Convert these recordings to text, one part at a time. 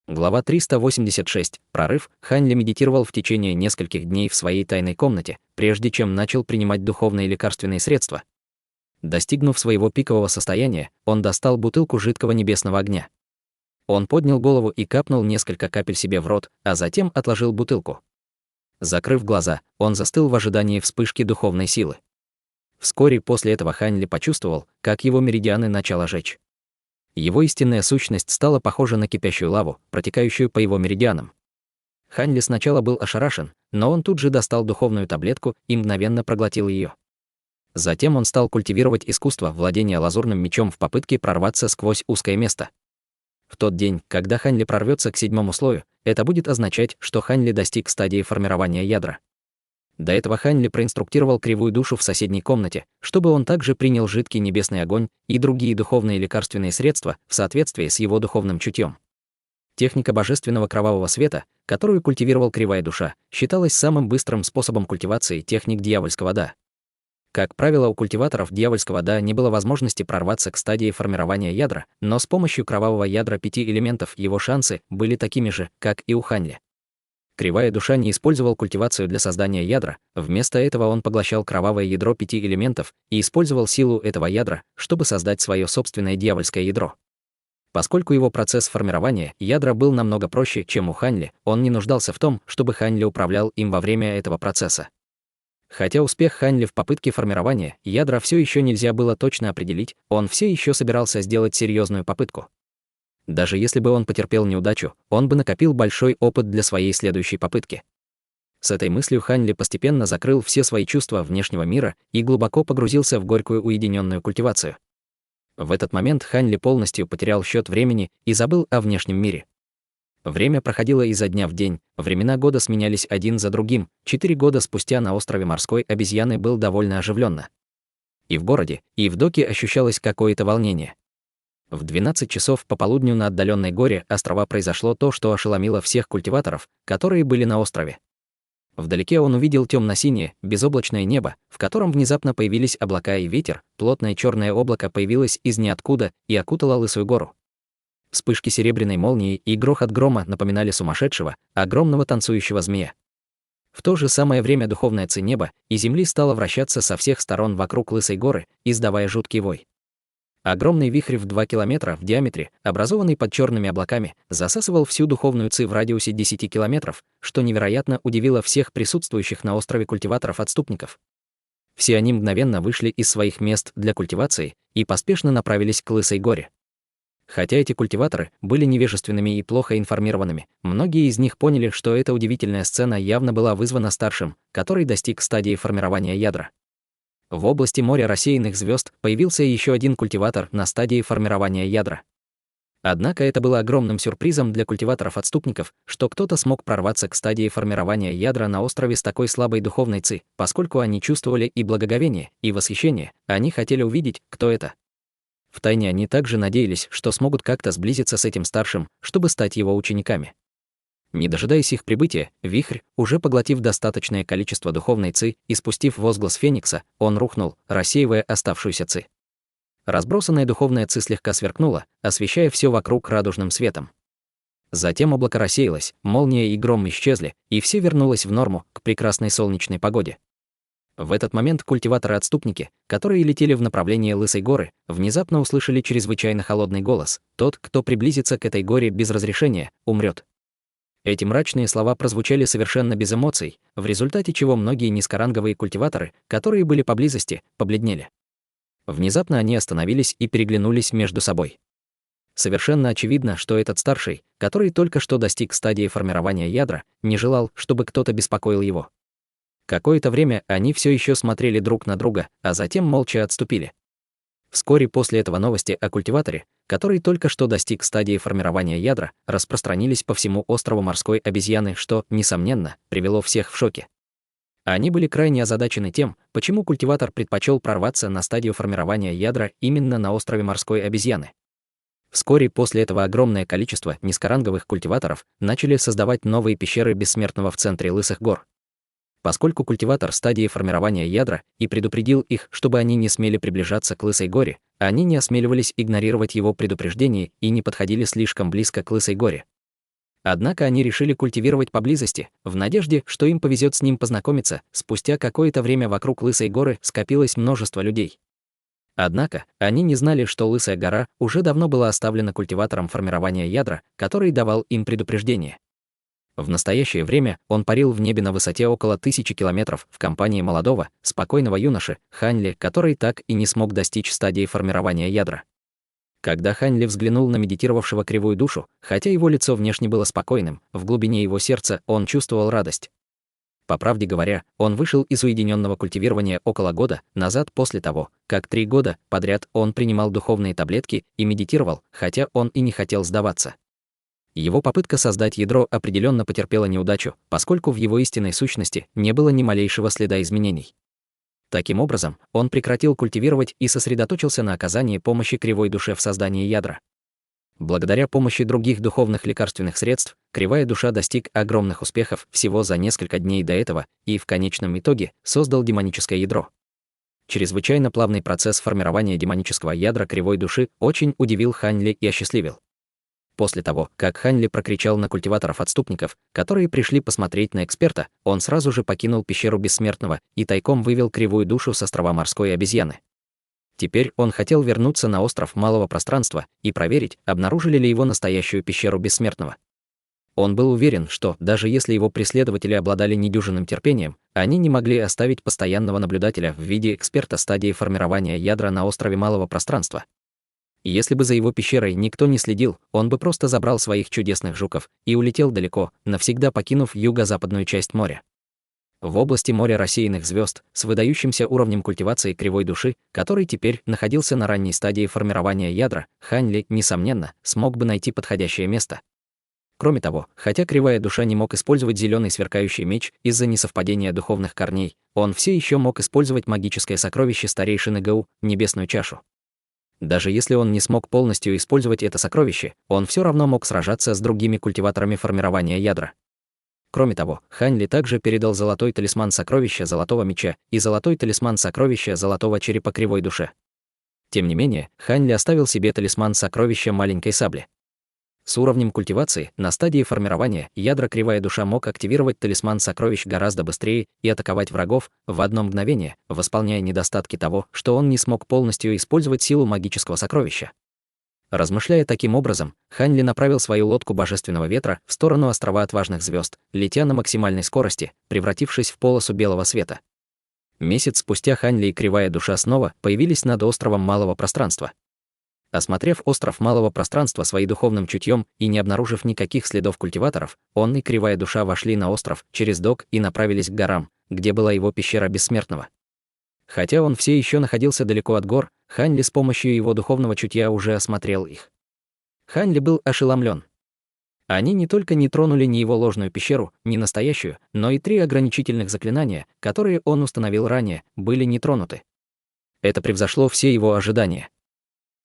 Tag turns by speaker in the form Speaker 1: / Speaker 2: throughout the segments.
Speaker 1: Глава 386. Прорыв. Хань Ли медитировал в течение нескольких дней в своей тайной комнате, прежде чем начал принимать духовные лекарственные средства. Достигнув своего пикового состояния, он достал бутылку жидкого небесного огня. Он поднял голову и капнул несколько капель себе в рот, а затем отложил бутылку. Закрыв глаза, он застыл в ожидании вспышки духовной силы. Вскоре после этого Хань Ли почувствовал, как его меридианы начало жечь. Его истинная сущность стала похожа на кипящую лаву, протекающую по его меридианам. Хань Ли сначала был ошарашен, но он тут же достал духовную таблетку и мгновенно проглотил ее. Затем он стал культивировать искусство владения лазурным мечом в попытке прорваться сквозь узкое место. В тот день, когда Хань Ли прорвется к 7-му слою, это будет означать, что Хань Ли достиг стадии формирования ядра. До этого Хань Ли проинструктировал кривую душу в соседней комнате, чтобы он также принял жидкий небесный огонь и другие духовные лекарственные средства в соответствии с его духовным чутьем. Техника божественного кровавого света, которую культивировал кривая душа, считалась самым быстрым способом культивации техник дьявольского да. Как правило, у культиваторов дьявольского да не было возможности прорваться к стадии формирования ядра, но с помощью кровавого ядра 5 элементов его шансы были такими же, как и у Хань Ли. Кривая душа не использовал культивацию для создания ядра, вместо этого он поглощал кровавое ядро 5 элементов и использовал силу этого ядра, чтобы создать свое собственное дьявольское ядро. Поскольку его процесс формирования ядра был намного проще, чем у Хань Ли, он не нуждался в том, чтобы Хань Ли управлял им во время этого процесса. Хотя успех Хань Ли в попытке формирования ядра все еще нельзя было точно определить, он все еще собирался сделать серьезную попытку. Даже если бы он потерпел неудачу, он бы накопил большой опыт для своей следующей попытки. С этой мыслью Хань Ли постепенно закрыл все свои чувства внешнего мира и глубоко погрузился в горькую уединенную культивацию. В этот момент Хань Ли полностью потерял счет времени и забыл о внешнем мире. Время проходило изо дня в день, времена года сменялись один за другим. 4 года спустя на острове морской обезьяны был довольно оживленно. И в городе, и в доке ощущалось какое-то волнение. В 12 часов по полудню на отдаленной горе острова произошло то, что ошеломило всех культиваторов, которые были на острове. Вдалеке он увидел темно-синее, безоблачное небо, в котором внезапно появились облака и ветер, плотное черное облако появилось из ниоткуда и окутало Лысую гору. Вспышки серебряной молнии и грохот грома напоминали сумасшедшего, огромного танцующего змея. В то же самое время духовная ци неба и земли стала вращаться со всех сторон вокруг Лысой горы, издавая жуткий вой. Огромный вихрь в 2 километра в диаметре, образованный под черными облаками, засасывал всю духовную ци в радиусе 10 километров, что невероятно удивило всех присутствующих на острове культиваторов-отступников. Все они мгновенно вышли из своих мест для культивации и поспешно направились к Лысой горе. Хотя эти культиваторы были невежественными и плохо информированными, многие из них поняли, что эта удивительная сцена явно была вызвана старшим, который достиг стадии формирования ядра. В области моря рассеянных звезд появился еще один культиватор на стадии формирования ядра. Однако это было огромным сюрпризом для культиваторов-отступников, что кто-то смог прорваться к стадии формирования ядра на острове с такой слабой духовной ци, поскольку они чувствовали и благоговение, и восхищение, они хотели увидеть, кто это. Втайне они также надеялись, что смогут как-то сблизиться с этим старшим, чтобы стать его учениками. Не дожидаясь их прибытия, вихрь, уже поглотив достаточное количество духовной ци и спустив возглас Феникса, он рухнул, рассеивая оставшуюся ци. Разбросанная духовная ци слегка сверкнула, освещая все вокруг радужным светом. Затем облако рассеялось, молния и гром исчезли, и все вернулось в норму, к прекрасной солнечной погоде. В этот момент культиваторы-отступники, которые летели в направлении Лысой горы, внезапно услышали чрезвычайно холодный голос: «Тот, кто приблизится к этой горе без разрешения, умрет». Эти мрачные слова прозвучали совершенно без эмоций, в результате чего многие низкоранговые культиваторы, которые были поблизости, побледнели. Внезапно они остановились и переглянулись между собой. Совершенно очевидно, что этот старший, который только что достиг стадии формирования ядра, не желал, чтобы кто-то беспокоил его. Какое-то время они все еще смотрели друг на друга, а затем молча отступили. Вскоре после этого новости о культиваторе, который только что достиг стадии формирования ядра, распространились по всему острову морской обезьяны, что, несомненно, привело всех в шоке. Они были крайне озадачены тем, почему культиватор предпочел прорваться на стадию формирования ядра именно на острове морской обезьяны. Вскоре после этого огромное количество низкоранговых культиваторов начали создавать новые пещеры бессмертного в центре Лысых гор. Поскольку культиватор стадии формирования ядра и предупредил их, чтобы они не смели приближаться к Лысой горе, они не осмеливались игнорировать его предупреждение и не подходили слишком близко к Лысой горе. Однако они решили культивировать поблизости, в надежде, что им повезет с ним познакомиться. Спустя какое-то время вокруг Лысой горы скопилось множество людей. Однако они не знали, что Лысая гора уже давно была оставлена культиватором формирования ядра, который давал им предупреждение. В настоящее время он парил в небе на высоте около 1000 километров в компании молодого, спокойного юноши Хань Ли, который так и не смог достичь стадии формирования ядра. Когда Хань Ли взглянул на медитировавшего кривую душу, хотя его лицо внешне было спокойным, в глубине его сердца он чувствовал радость. По правде говоря, он вышел из уединенного культивирования около года назад после того, как 3 года подряд он принимал духовные таблетки и медитировал, хотя он и не хотел сдаваться. Его попытка создать ядро определенно потерпела неудачу, поскольку в его истинной сущности не было ни малейшего следа изменений. Таким образом, он прекратил культивировать и сосредоточился на оказании помощи кривой душе в создании ядра. Благодаря помощи других духовных лекарственных средств, кривая душа достиг огромных успехов всего за несколько дней до этого и в конечном итоге создал демоническое ядро. Чрезвычайно плавный процесс формирования демонического ядра кривой души очень удивил Хань Ли и осчастливил. После того, как Хань Ли прокричал на культиваторов-отступников, которые пришли посмотреть на эксперта, он сразу же покинул пещеру Бессмертного и тайком вывел кривую душу с острова Морской обезьяны. Теперь он хотел вернуться на остров Малого Пространства и проверить, обнаружили ли его настоящую пещеру Бессмертного. Он был уверен, что, даже если его преследователи обладали недюжинным терпением, они не могли оставить постоянного наблюдателя в виде эксперта стадии формирования ядра на острове Малого Пространства. Если бы за его пещерой никто не следил, он бы просто забрал своих чудесных жуков и улетел далеко, навсегда покинув юго-западную часть моря. В области моря рассеянных звезд, с выдающимся уровнем культивации кривой души, который теперь находился на ранней стадии формирования ядра, Хань Ли, несомненно, смог бы найти подходящее место. Кроме того, хотя кривая душа не мог использовать зеленый сверкающий меч из-за несовпадения духовных корней, он все еще мог использовать магическое сокровище старейшины Гау, небесную чашу. Даже если он не смог полностью использовать это сокровище, он все равно мог сражаться с другими культиваторами формирования ядра. Кроме того, Хань Ли также передал золотой талисман сокровища Золотого Меча и золотой талисман сокровища Золотого Черепа Кривой Душе. Тем не менее, Хань Ли оставил себе талисман сокровища Маленькой Сабли. С уровнем культивации, на стадии формирования, ядра Кривая Душа мог активировать талисман сокровищ гораздо быстрее и атаковать врагов в одно мгновение, восполняя недостатки того, что он не смог полностью использовать силу магического сокровища. Размышляя таким образом, Хань Ли направил свою лодку Божественного Ветра в сторону острова Отважных Звезд, летя на максимальной скорости, превратившись в полосу белого света. Месяц спустя Хань Ли и Кривая Душа снова появились над островом Малого Пространства. Осмотрев остров Малого Пространства своим духовным чутьем и не обнаружив никаких следов культиваторов, он и Кривая Душа вошли на остров через док и направились к горам, где была его пещера Бессмертного. Хотя он все еще находился далеко от гор, Хань Ли с помощью его духовного чутья уже осмотрел их. Хань Ли был ошеломлен. Они не только не тронули ни его ложную пещеру, ни настоящую, но и 3 ограничительных заклинания, которые он установил ранее, были не тронуты. Это превзошло все его ожидания.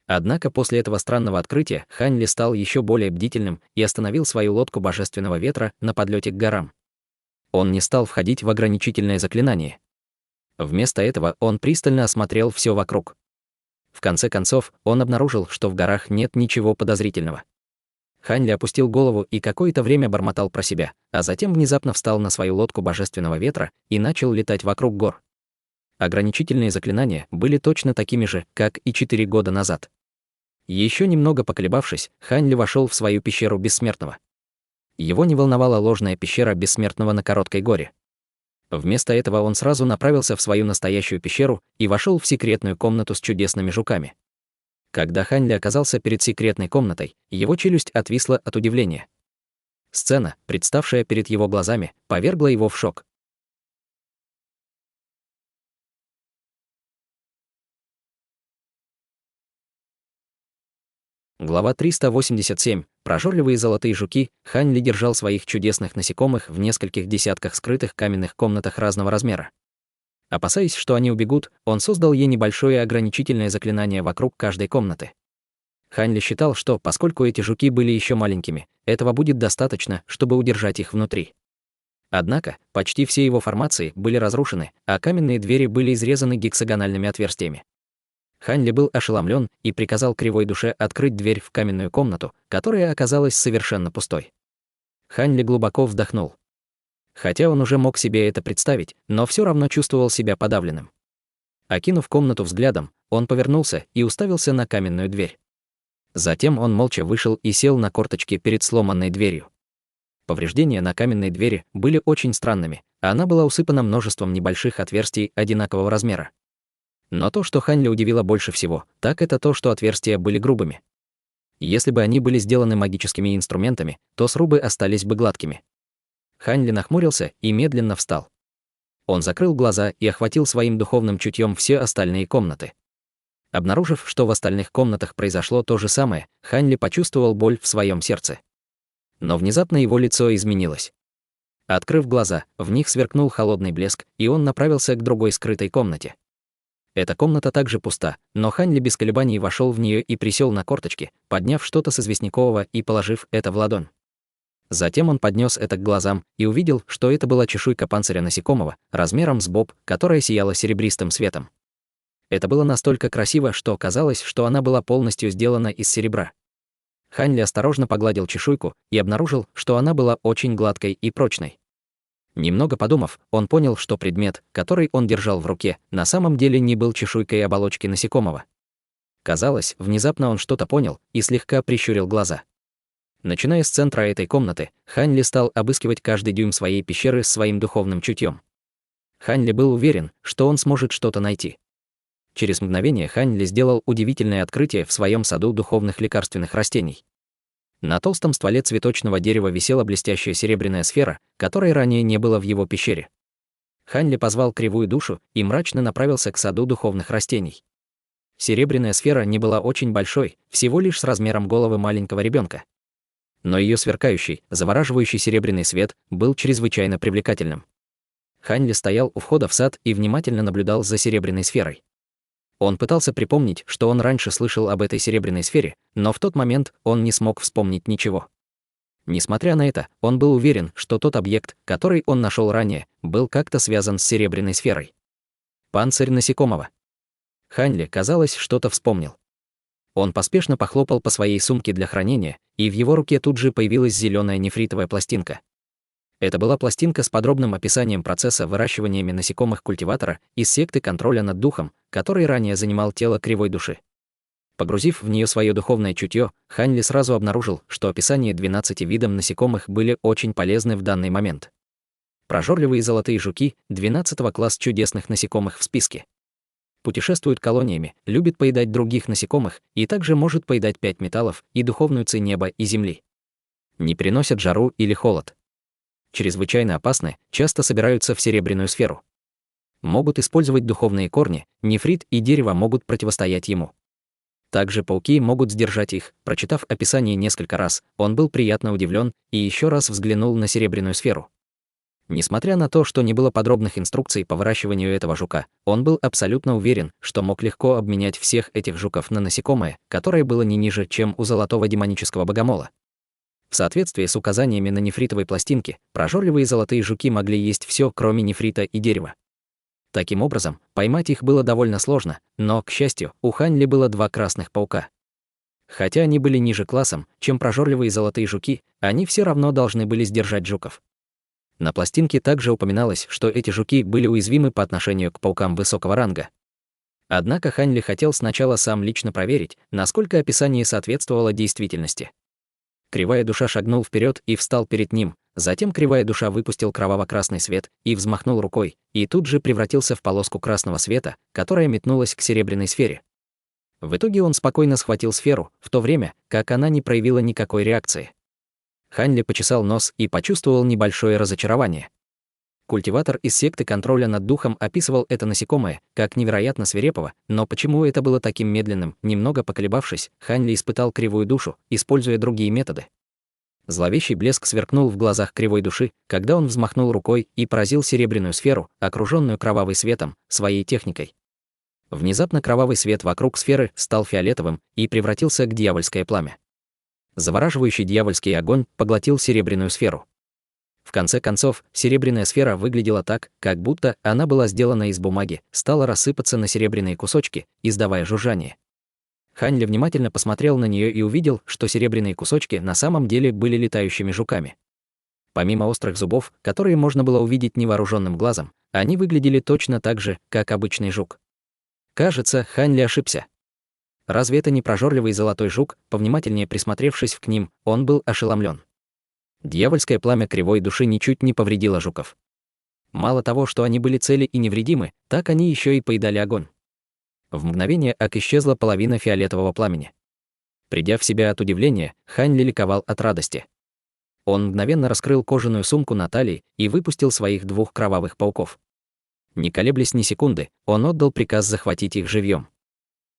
Speaker 1: Однако после этого странного открытия Хань Ли стал еще более бдительным и остановил свою лодку Божественного Ветра на подлете к горам. Он не стал входить в ограничительное заклинание. Вместо этого он пристально осмотрел все вокруг. В конце концов, он обнаружил, что в горах нет ничего подозрительного. Хань Ли опустил голову и какое-то время бормотал про себя, а затем внезапно встал на свою лодку Божественного Ветра и начал летать вокруг гор. Ограничительные заклинания были точно такими же, как и 4 года назад. Еще немного поколебавшись, Хань Ли вошел в свою пещеру Бессмертного. Его не волновала ложная пещера Бессмертного на Короткой горе. Вместо этого он сразу направился в свою настоящую пещеру и вошел в секретную комнату с чудесными жуками. Когда Хань Ли оказался перед секретной комнатой, его челюсть отвисла от удивления. Сцена, представшая перед его глазами, повергла его в шок. Глава 387. Прожорливые золотые жуки. Хань Ли держал своих чудесных насекомых в нескольких десятках скрытых каменных комнатах разного размера. Опасаясь, что они убегут, он создал ей небольшое ограничительное заклинание вокруг каждой комнаты. Хань Ли считал, что, поскольку эти жуки были еще маленькими, этого будет достаточно, чтобы удержать их внутри. Однако, почти все его формации были разрушены, а каменные двери были изрезаны гексагональными отверстиями. Хань Ли был ошеломлен и приказал Кривой Душе открыть дверь в каменную комнату, которая оказалась совершенно пустой. Хань Ли глубоко вздохнул. Хотя он уже мог себе это представить, но все равно чувствовал себя подавленным. Окинув комнату взглядом, он повернулся и уставился на каменную дверь. Затем он молча вышел и сел на корточки перед сломанной дверью. Повреждения на каменной двери были очень странными, а она была усыпана множеством небольших отверстий одинакового размера. Но то, что Хань Ли удивило больше всего, так это то, что отверстия были грубыми. Если бы они были сделаны магическими инструментами, то срубы остались бы гладкими. Хань Ли нахмурился и медленно встал. Он закрыл глаза и охватил своим духовным чутьем все остальные комнаты. Обнаружив, что в остальных комнатах произошло то же самое, Хань Ли почувствовал боль в своем сердце. Но внезапно его лицо изменилось. Открыв глаза, в них сверкнул холодный блеск, и он направился к другой скрытой комнате. Эта комната также пуста, но Хань Ли без колебаний вошел в нее и присел на корточки, подняв что-то с известнякового и положив это в ладонь. Затем он поднес это к глазам и увидел, что это была чешуйка панциря насекомого, размером с боб, которая сияла серебристым светом. Это было настолько красиво, что казалось, что она была полностью сделана из серебра. Хань Ли осторожно погладил чешуйку и обнаружил, что она была очень гладкой и прочной. Немного подумав, он понял, что предмет, который он держал в руке, на самом деле не был чешуйкой оболочки насекомого. Казалось, внезапно он что-то понял и слегка прищурил глаза. Начиная с центра этой комнаты, Хань Ли стал обыскивать каждый дюйм своей пещеры с своим духовным чутьем. Хань Ли был уверен, что он сможет что-то найти. Через мгновение Хань Ли сделал удивительное открытие в своем саду духовных лекарственных растений. На толстом стволе цветочного дерева висела блестящая серебряная сфера, которой ранее не было в его пещере. Хань Ли позвал кривую душу и мрачно направился к саду духовных растений. Серебряная сфера не была очень большой, всего лишь с размером головы маленького ребенка. Но ее сверкающий, завораживающий серебряный свет был чрезвычайно привлекательным. Хань Ли стоял у входа в сад и внимательно наблюдал за серебряной сферой. Он пытался припомнить, что он раньше слышал об этой серебряной сфере, но в тот момент он не смог вспомнить ничего. Несмотря на это, он был уверен, что тот объект, который он нашел ранее, был как-то связан с серебряной сферой. Панцирь насекомого. Хань Ли, казалось, что-то вспомнил. Он поспешно похлопал по своей сумке для хранения, и в его руке тут же появилась зеленая нефритовая пластинка. Это была пластинка с подробным описанием процесса выращивания насекомых культиватора из секты контроля над духом, который ранее занимал тело кривой души. Погрузив в нее свое духовное чутье, Хань Ли сразу обнаружил, что описание 12 видам насекомых были очень полезны в данный момент. Прожорливые золотые жуки, 12-го класс чудесных насекомых в списке. Путешествует колониями, любит поедать других насекомых и также может поедать 5 металлов и духовную ци неба и земли. Не переносят жару или холод. Чрезвычайно опасны, часто собираются в серебряную сферу. Могут использовать духовные корни, нефрит и дерево могут противостоять ему. Также пауки могут сдержать их. Прочитав описание несколько раз, он был приятно удивлен и еще раз взглянул на серебряную сферу. Несмотря на то, что не было подробных инструкций по выращиванию этого жука, он был абсолютно уверен, что мог легко обменять всех этих жуков на насекомое, которое было не ниже, чем у золотого демонического богомола. В соответствии с указаниями на нефритовой пластинке, прожорливые золотые жуки могли есть все, кроме нефрита и дерева. Таким образом, поймать их было довольно сложно, но, к счастью, у Хань Ли было 2 красных паука. Хотя они были ниже классом, чем прожорливые золотые жуки, они все равно должны были сдержать жуков. На пластинке также упоминалось, что эти жуки были уязвимы по отношению к паукам высокого ранга. Однако Хань Ли хотел сначала сам лично проверить, насколько описание соответствовало действительности. Кривая душа шагнул вперед и встал перед ним, затем кривая душа выпустил кроваво-красный свет и взмахнул рукой, и тут же превратился в полоску красного света, которая метнулась к серебряной сфере. В итоге он спокойно схватил сферу, в то время, как она не проявила никакой реакции. Хань Ли почесал нос и почувствовал небольшое разочарование. Культиватор из секты контроля над духом описывал это насекомое как невероятно свирепого, но почему это было таким медленным? Немного поколебавшись, Хань Ли испытал кривую душу, используя другие методы. Зловещий блеск сверкнул в глазах кривой души, когда он взмахнул рукой и поразил серебряную сферу, окруженную кровавым светом, своей техникой. Внезапно кровавый свет вокруг сферы стал фиолетовым и превратился в дьявольское пламя. Завораживающий дьявольский огонь поглотил серебряную сферу. В конце концов, серебряная сфера выглядела так, как будто она была сделана из бумаги, стала рассыпаться на серебряные кусочки, издавая жужжание. Хань Ли внимательно посмотрел на нее и увидел, что серебряные кусочки на самом деле были летающими жуками. Помимо острых зубов, которые можно было увидеть невооруженным глазом, они выглядели точно так же, как обычный жук. Кажется, Хань Ли ошибся. Разве это не прожорливый золотой жук? Повнимательнее присмотревшись к ним, он был ошеломлен. Дьявольское пламя кривой души ничуть не повредило жуков. Мало того, что они были цели и невредимы, так они еще и поедали огонь. В мгновение ока исчезла половина фиолетового пламени. Придя в себя от удивления, Хань Ли ликовал от радости. Он мгновенно раскрыл кожаную сумку на талии и выпустил своих 2 кровавых пауков. Не колеблясь ни секунды, он отдал приказ захватить их живьем.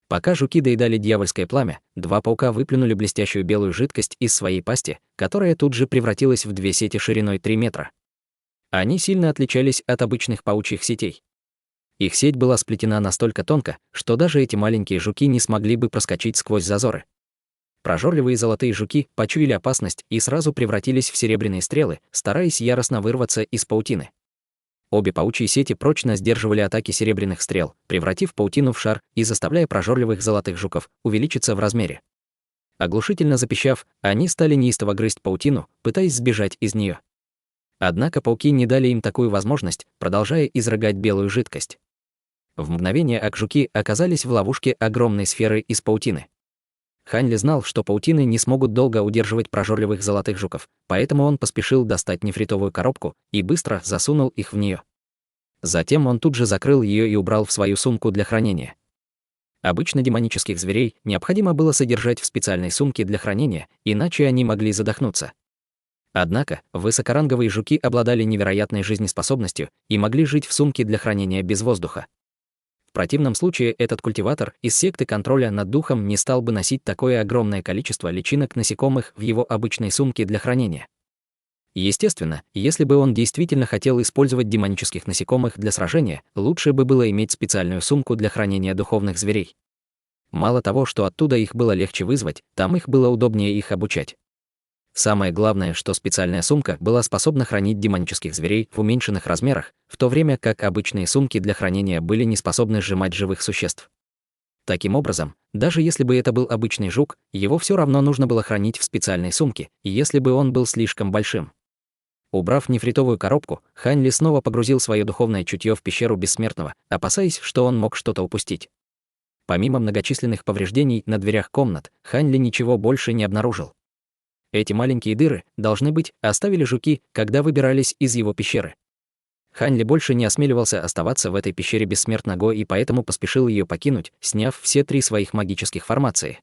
Speaker 1: Пока жуки доедали дьявольское пламя, 2 паука выплюнули блестящую белую жидкость из своей пасти, которая тут же превратилась в 2 сети шириной 3 метра. Они сильно отличались от обычных паучьих сетей. Их сеть была сплетена настолько тонко, что даже эти маленькие жуки не смогли бы проскочить сквозь зазоры. Прожорливые золотые жуки почуяли опасность и сразу превратились в серебряные стрелы, стараясь яростно вырваться из паутины. Обе паучьи сети прочно сдерживали атаки серебряных стрел, превратив паутину в шар и заставляя прожорливых золотых жуков увеличиться в размере. Оглушительно запищав, они стали неистово грызть паутину, пытаясь сбежать из нее. Однако пауки не дали им такую возможность, продолжая изрыгать белую жидкость. В мгновение ока жуки оказались в ловушке огромной сферы из паутины. Хань Ли знал, что паутины не смогут долго удерживать прожорливых золотых жуков, поэтому он поспешил достать нефритовую коробку и быстро засунул их в нее. Затем он тут же закрыл ее и убрал в свою сумку для хранения. Обычно демонических зверей необходимо было содержать в специальной сумке для хранения, иначе они могли задохнуться. Однако, высокоранговые жуки обладали невероятной жизнеспособностью и могли жить в сумке для хранения без воздуха. В противном случае этот культиватор из секты контроля над духом не стал бы носить такое огромное количество личинок насекомых в его обычной сумке для хранения. Естественно, если бы он действительно хотел использовать демонических насекомых для сражения, лучше бы было иметь специальную сумку для хранения духовных зверей. Мало того, что оттуда их было легче вызвать, там их было удобнее их обучать. Самое главное, что специальная сумка была способна хранить демонических зверей в уменьшенных размерах, в то время как обычные сумки для хранения были не способны сжимать живых существ. Таким образом, даже если бы это был обычный жук, его все равно нужно было хранить в специальной сумке, если бы он был слишком большим. Убрав нефритовую коробку, Хань Ли снова погрузил свое духовное чутье в пещеру Бессмертного, опасаясь, что он мог что-то упустить. Помимо многочисленных повреждений на дверях комнат, Хань Ли ничего больше не обнаружил. Эти маленькие дыры, должны быть, оставили жуки, когда выбирались из его пещеры. Хань Ли больше не осмеливался оставаться в этой пещере Бессмертного и поэтому поспешил ее покинуть, сняв все 3 своих магических формации.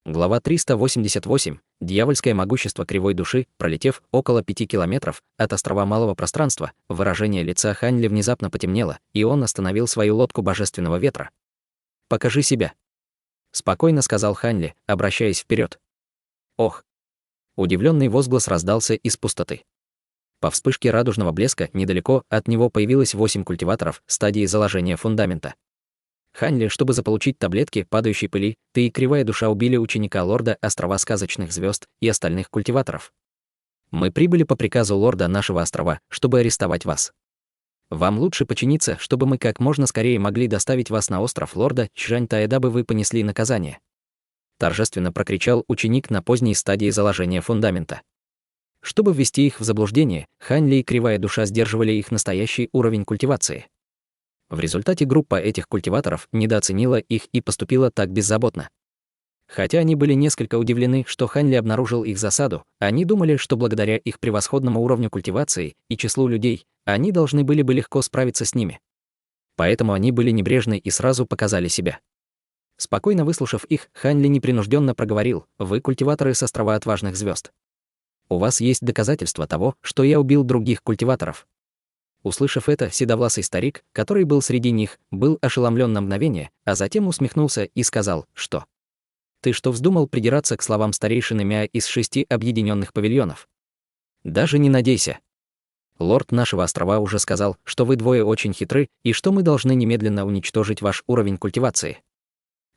Speaker 1: Глава 388. Дьявольское могущество кривой души. Пролетев около 5 километров от острова Малого Пространства, выражение лица Хань Ли внезапно потемнело, и он остановил свою лодку божественного ветра. «Покажи себя», — спокойно сказал Хань Ли, обращаясь вперед. «Ох!» Удивленный возглас раздался из пустоты. По вспышке радужного блеска недалеко от него появилось 8 культиваторов стадии заложения фундамента. «Хань Ли, чтобы заполучить таблетки падающей пыли, ты и кривая душа убили ученика лорда острова сказочных звезд и остальных культиваторов. Мы прибыли по приказу лорда нашего острова, чтобы арестовать вас. Вам лучше подчиниться, чтобы мы как можно скорее могли доставить вас на остров лорда Чжань-Тая, дабы вы понесли наказание», торжественно прокричал ученик на поздней стадии заложения фундамента. Чтобы ввести их в заблуждение, Хань Ли и кривая душа сдерживали их настоящий уровень культивации. В результате группа этих культиваторов недооценила их и поступила так беззаботно. Хотя они были несколько удивлены, что Хань Ли обнаружил их засаду, они думали, что благодаря их превосходному уровню культивации и числу людей, они должны были бы легко справиться с ними. Поэтому они были небрежны и сразу показали себя. Спокойно выслушав их, Хань Ли непринужденно проговорил: «Вы культиваторы с острова Отважных звезд. У вас есть доказательства того, что я убил других культиваторов». Услышав это, седовласый старик, который был среди них, был ошеломлен на мгновение, а затем усмехнулся и сказал, что «Ты что, вздумал придираться к словам старейшины Мя из 6 объединенных павильонов? Даже не надейся. Лорд нашего острова уже сказал, что вы двое очень хитры и что мы должны немедленно уничтожить ваш уровень культивации».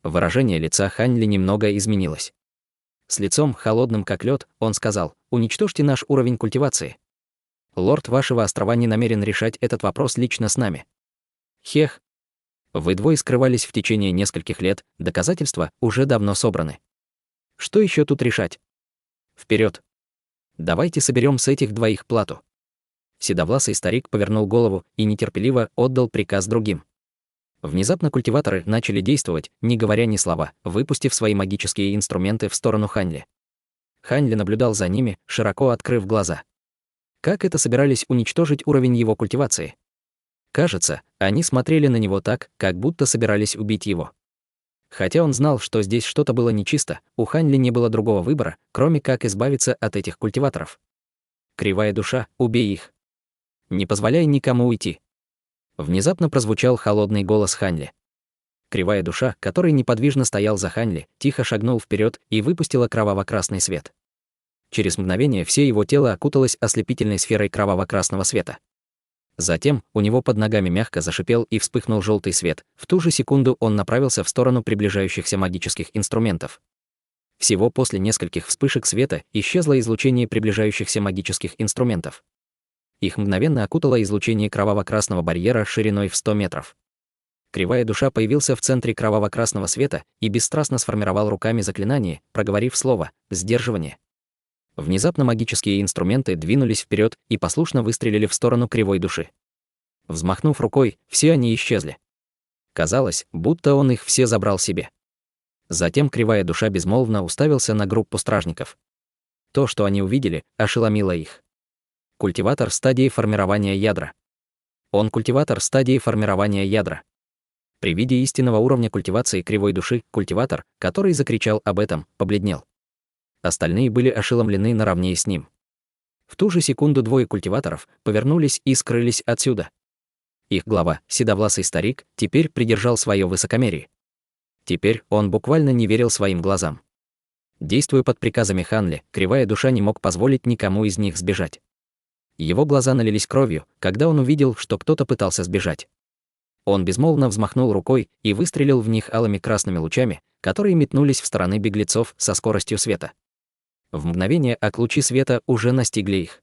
Speaker 1: Выражение лица Хань Ли немного изменилось. С лицом, холодным как лед, он сказал: «Уничтожьте наш уровень культивации. Лорд вашего острова не намерен решать этот вопрос лично с нами». «Хех! Вы двое скрывались в течение нескольких лет, доказательства уже давно собраны. Что еще тут решать? Вперед! Давайте соберем с этих двоих плату. Седовласый старик повернул голову и нетерпеливо отдал приказ другим. Внезапно культиваторы начали действовать, не говоря ни слова, выпустив свои магические инструменты в сторону Ханьли. Ханьли наблюдал за ними, широко открыв глаза. Как это собирались уничтожить уровень его культивации? Кажется, они смотрели на него так, как будто собирались убить его. Хотя он знал, что здесь что-то было нечисто, у Ханьли не было другого выбора, кроме как избавиться от этих культиваторов. Кривая душа, убей их. Не позволяй никому уйти. Внезапно прозвучал холодный голос Ханьли. Кривая душа, который неподвижно стоял за Ханьли, тихо шагнул вперед и выпустила кроваво-красный свет. Через мгновение все его тело окуталось ослепительной сферой кроваво-красного света. Затем у него под ногами мягко зашипел и вспыхнул желтый свет. В ту же секунду он направился в сторону приближающихся магических инструментов. Всего после нескольких вспышек света исчезло излучение приближающихся магических инструментов. Их мгновенно окутало излучение кроваво-красного барьера шириной в 100 метров. Кривая душа появился в центре кроваво-красного света и бесстрастно сформировал руками заклинание, проговорив слово «сдерживание». Внезапно магические инструменты двинулись вперед и послушно выстрелили в сторону кривой души. Взмахнув рукой, все они исчезли. Казалось, будто он их все забрал себе. Затем кривая душа безмолвно уставился на группу стражников. То, что они увидели, ошеломило их. Культиватор стадии формирования ядра. Он культиватор стадии формирования ядра. При виде истинного уровня культивации кривой души, культиватор, который закричал об этом, побледнел. Остальные были ошеломлены наравне с ним. В ту же секунду двое культиваторов повернулись и скрылись отсюда. Их глава, седовласый старик, теперь придержал свое высокомерие. Теперь он буквально не верил своим глазам. Действуя под приказами Ханли, кривая душа не мог позволить никому из них сбежать. Его глаза налились кровью, когда он увидел, что кто-то пытался сбежать. Он безмолвно взмахнул рукой и выстрелил в них алыми красными лучами, которые метнулись в стороны беглецов со скоростью света. В мгновение лучи света уже настигли их.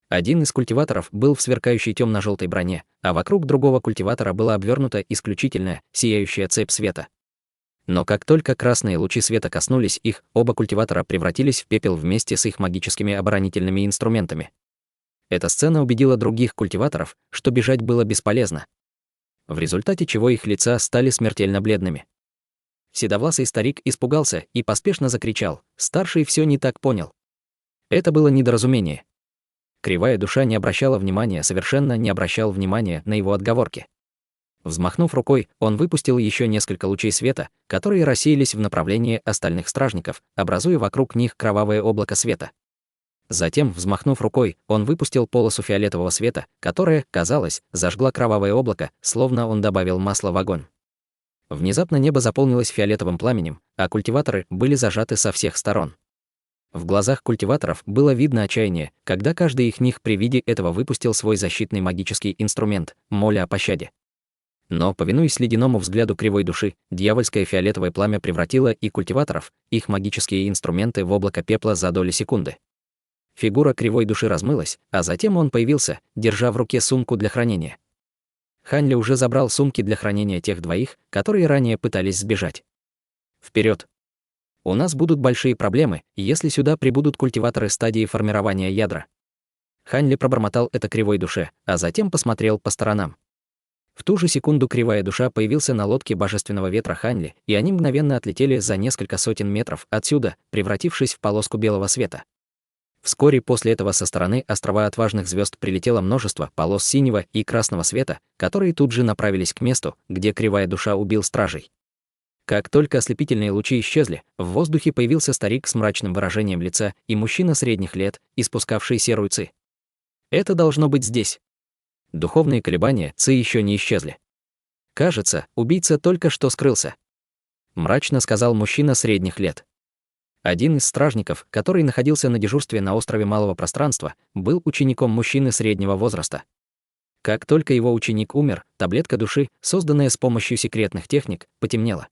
Speaker 1: Один из культиваторов был в сверкающей темно-желтой броне, а вокруг другого культиватора была обвернута исключительная, сияющая цепь света. Но как только красные лучи света коснулись их, оба культиватора превратились в пепел вместе с их магическими оборонительными инструментами. Эта сцена убедила других культиваторов, что бежать было бесполезно. В результате чего их лица стали смертельно бледными. Седовласый старик испугался и поспешно закричал. Старший все не так понял. Это было недоразумение. Кривая душа не обращала внимания, совершенно не обращал внимания на его отговорки. Взмахнув рукой, он выпустил еще несколько лучей света, которые рассеялись в направлении остальных стражников, образуя вокруг них кровавое облако света. Затем, взмахнув рукой, он выпустил полосу фиолетового света, которая, казалось, зажгла кровавое облако, словно он добавил масла в огонь. Внезапно небо заполнилось фиолетовым пламенем, а культиваторы были зажаты со всех сторон. В глазах культиваторов было видно отчаяние, когда каждый из них при виде этого выпустил свой защитный магический инструмент, моля о пощаде. Но, повинуясь ледяному взгляду кривой души, дьявольское фиолетовое пламя превратило и культиваторов, их магические инструменты в облако пепла за доли секунды. Фигура кривой души размылась, а затем он появился, держа в руке сумку для хранения. Ханьли уже забрал сумки для хранения тех двоих, которые ранее пытались сбежать. Вперед! У нас будут большие проблемы, если сюда прибудут культиваторы стадии формирования ядра. Ханьли пробормотал это кривой душе, а затем посмотрел по сторонам. В ту же секунду кривая душа появился на лодке божественного ветра Ханьли, и они мгновенно отлетели за несколько сотен метров отсюда, превратившись в полоску белого света. Вскоре после этого со стороны острова Отважных звезд прилетело множество полос синего и красного света, которые тут же направились к месту, где кривая душа убил стражей. Как только ослепительные лучи исчезли, в воздухе появился старик с мрачным выражением лица и мужчина средних лет, испускавший серую ци. Это должно быть здесь. Духовные колебания ци еще не исчезли. Кажется, убийца только что скрылся. Мрачно сказал мужчина средних лет. Один из стражников, который находился на дежурстве на острове Малого Пространства, был учеником мужчины среднего возраста. Как только его ученик умер, таблетка души, созданная с помощью секретных техник, потемнела.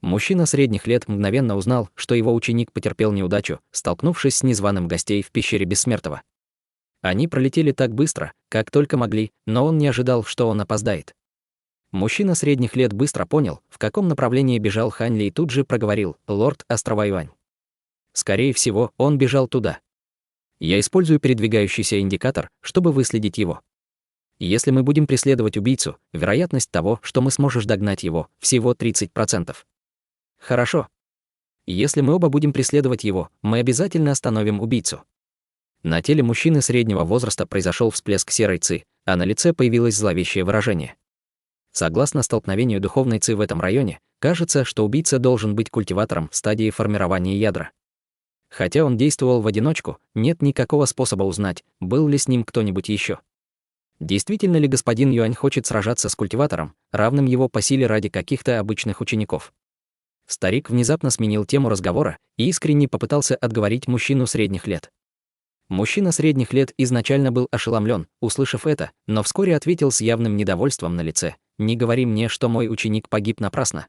Speaker 1: Мужчина средних лет мгновенно узнал, что его ученик потерпел неудачу, столкнувшись с незваным гостей в пещере Бессмертного. Они пролетели так быстро, как только могли, но он не ожидал, что он опоздает. Мужчина средних лет быстро понял, в каком направлении бежал Хань Ли, и тут же проговорил: «Лорд острова Юань». Скорее всего, он бежал туда. Я использую передвигающийся индикатор, чтобы выследить его. Если мы будем преследовать убийцу, вероятность того, что мы сможем догнать его, всего 30%. Хорошо. Если мы оба будем преследовать его, мы обязательно остановим убийцу. На теле мужчины среднего возраста произошел всплеск серой ци, а на лице появилось зловещее выражение. Согласно столкновению духовной ци в этом районе, кажется, что убийца должен быть культиватором в стадии формирования ядра. Хотя он действовал в одиночку, нет никакого способа узнать, был ли с ним кто-нибудь еще. Действительно ли господин Юань хочет сражаться с культиватором, равным его по силе ради каких-то обычных учеников? Старик внезапно сменил тему разговора и искренне попытался отговорить мужчину средних лет. Мужчина средних лет изначально был ошеломлен, услышав это, но вскоре ответил с явным недовольством на лице: «Не говори мне, что мой ученик погиб напрасно.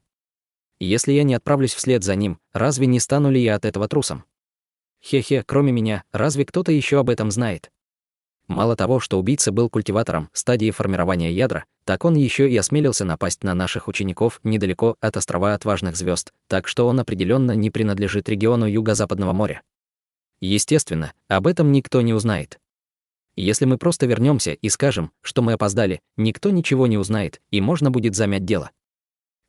Speaker 1: Если я не отправлюсь вслед за ним, разве не стану ли я от этого трусом? Хе-хе, кроме меня, разве кто-то еще об этом знает?» Мало того, что убийца был культиватором в стадии формирования ядра, так он еще и осмелился напасть на наших учеников недалеко от острова Отважных Звезд, так что он определенно не принадлежит региону Юго-Западного моря. Естественно, об этом никто не узнает. Если мы просто вернемся и скажем, что мы опоздали, никто ничего не узнает, и можно будет замять дело.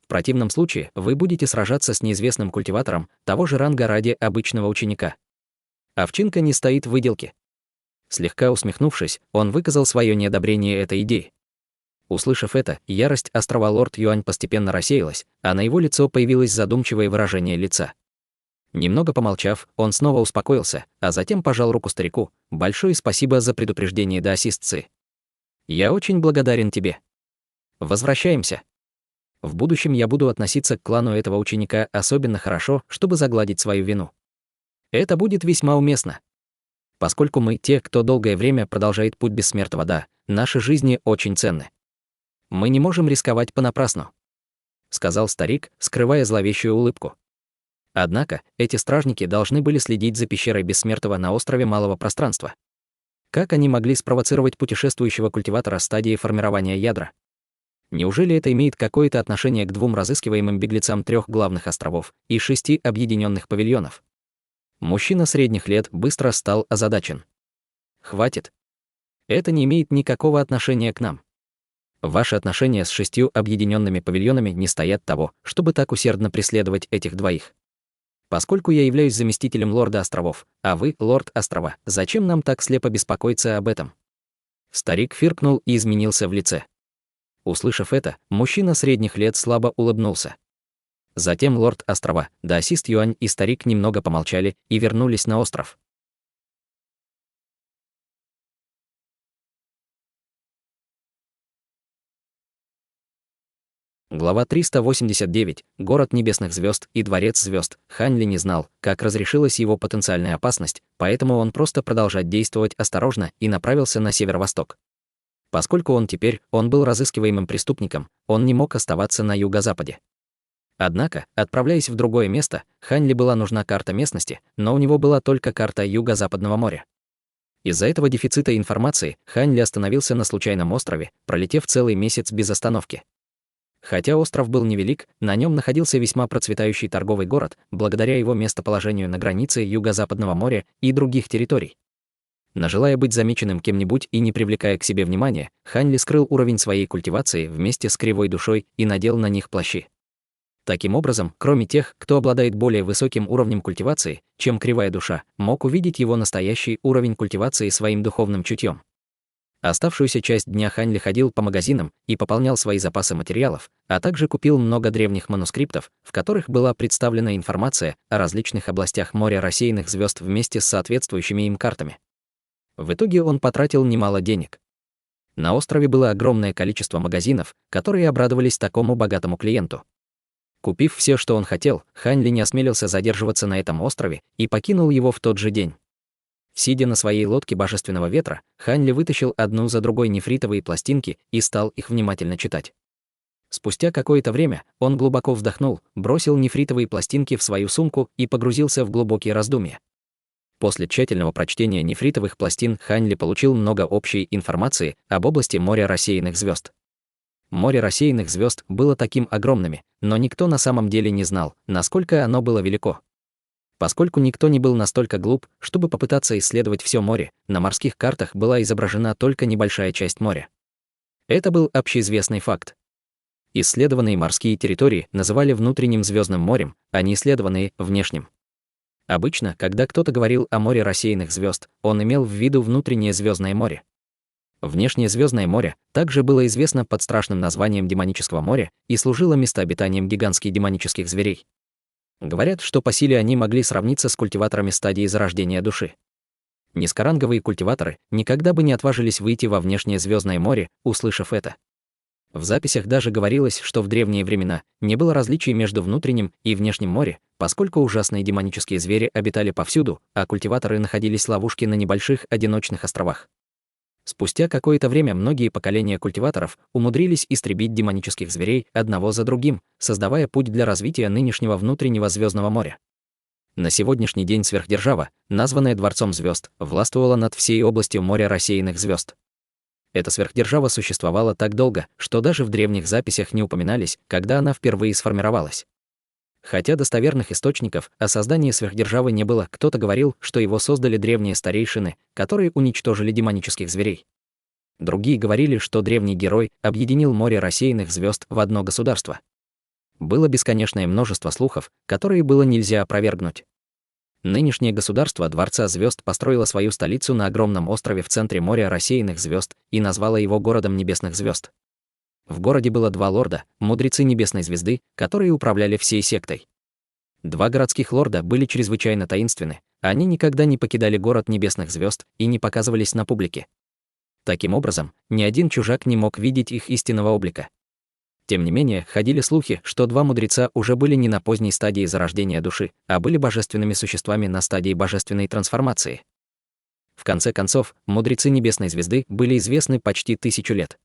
Speaker 1: В противном случае вы будете сражаться с неизвестным культиватором того же ранга ради обычного ученика. Овчинка не стоит в выделке. Слегка усмехнувшись, он выказал свое неодобрение этой идеи. Услышав это, ярость острова Лорд Юань постепенно рассеялась, а на его лицо появилось задумчивое выражение лица. Немного помолчав, он снова успокоился, а затем пожал руку старику: «Большое спасибо за предупреждение даосист Ци. Я очень благодарен тебе. Возвращаемся. В будущем я буду относиться к клану этого ученика особенно хорошо, чтобы загладить свою вину. Это будет весьма уместно. Поскольку мы те, кто долгое время продолжает путь бессмертного, да, наши жизни очень ценны. Мы не можем рисковать понапрасну», — сказал старик, скрывая зловещую улыбку. Однако, эти стражники должны были следить за пещерой Бессмертного на острове Малого Пространства. Как они могли спровоцировать путешествующего культиватора стадии формирования ядра? Неужели это имеет какое-то отношение к двум разыскиваемым беглецам 3 главных островов и 6 объединенных павильонов? Мужчина средних лет быстро стал озадачен. «Хватит. Это не имеет никакого отношения к нам. Ваши отношения с 6 объединенными павильонами не стоят того, чтобы так усердно преследовать этих двоих. Поскольку я являюсь заместителем лорда островов, а вы — лорд острова, зачем нам так слепо беспокоиться об этом?» Старик фыркнул и изменился в лице. Услышав это, мужчина средних лет слабо улыбнулся. Затем лорд острова, даосист Юань и старик немного помолчали и вернулись на остров. Глава 389. Город небесных звезд и дворец звезд. Хань Ли не знал, как разрешилась его потенциальная опасность, поэтому он просто продолжать действовать осторожно и направился на северо-восток. Поскольку он был разыскиваемым преступником, он не мог оставаться на юго-западе. Однако, отправляясь в другое место, Хань Ли была нужна карта местности, но у него была только карта Юго-Западного моря. Из-за этого дефицита информации Хань Ли остановился на случайном острове, пролетев целый месяц без остановки. Хотя остров был невелик, на нем находился весьма процветающий торговый город, благодаря его местоположению на границе Юго-Западного моря и других территорий. Но желая быть замеченным кем-нибудь и не привлекая к себе внимания, Хань Ли скрыл уровень своей культивации вместе с кривой душой и надел на них плащи. Таким образом, кроме тех, кто обладает более высоким уровнем культивации, чем кривая душа, мог увидеть его настоящий уровень культивации своим духовным чутьем. Оставшуюся часть дня Хань Ли ходил по магазинам и пополнял свои запасы материалов, а также купил много древних манускриптов, в которых была представлена информация о различных областях моря рассеянных звезд вместе с соответствующими им картами. В итоге он потратил немало денег. На острове было огромное количество магазинов, которые обрадовались такому богатому клиенту. Купив все, что он хотел, Хань Ли не осмелился задерживаться на этом острове и покинул его в тот же день. Сидя на своей лодке божественного ветра, Хань Ли вытащил одну за другой нефритовые пластинки и стал их внимательно читать. Спустя какое-то время он глубоко вздохнул, бросил нефритовые пластинки в свою сумку и погрузился в глубокие раздумья. После тщательного прочтения нефритовых пластин Хань Ли получил много общей информации об области моря рассеянных звезд. Море рассеянных звезд было таким огромным, но никто на самом деле не знал, насколько оно было велико. Поскольку никто не был настолько глуп, чтобы попытаться исследовать все море, на морских картах была изображена только небольшая часть моря. Это был общеизвестный факт. Исследованные морские территории называли внутренним звездным морем, а не исследованные — внешним. Обычно, когда кто-то говорил о море рассеянных звезд, он имел в виду внутреннее звездное море. Внешнее звездное море также было известно под страшным названием Демонического моря и служило местообитанием гигантских демонических зверей. Говорят, что по силе они могли сравниться с культиваторами стадии зарождения души. Низкоранговые культиваторы никогда бы не отважились выйти во внешнее звездное море, услышав это. В записях даже говорилось, что в древние времена не было различий между внутренним и внешним морем, поскольку ужасные демонические звери обитали повсюду, а культиваторы находились в ловушке на небольших одиночных островах. Спустя какое-то время многие поколения культиваторов умудрились истребить демонических зверей одного за другим, создавая путь для развития нынешнего внутреннего звездного моря. На сегодняшний день сверхдержава, названная Дворцом звезд, властвовала над всей областью моря рассеянных звезд. Эта сверхдержава существовала так долго, что даже в древних записях не упоминались, когда она впервые сформировалась. Хотя достоверных источников о создании сверхдержавы не было, кто-то говорил, что его создали древние старейшины, которые уничтожили демонических зверей. Другие говорили, что древний герой объединил море рассеянных звезд в одно государство. Было бесконечное множество слухов, которые было нельзя опровергнуть. Нынешнее государство Дворца звезд построило свою столицу на огромном острове в центре моря рассеянных звезд и назвало его городом небесных звезд. В городе было два лорда, мудрецы небесной звезды, которые управляли всей сектой. Два городских лорда были чрезвычайно таинственны, они никогда не покидали город небесных звезд и не показывались на публике. Таким образом, ни один чужак не мог видеть их истинного облика. Тем не менее, ходили слухи, что два мудреца уже были не на поздней стадии зарождения души, а были божественными существами на стадии божественной трансформации. В конце концов, мудрецы небесной звезды были известны почти 1000 лет.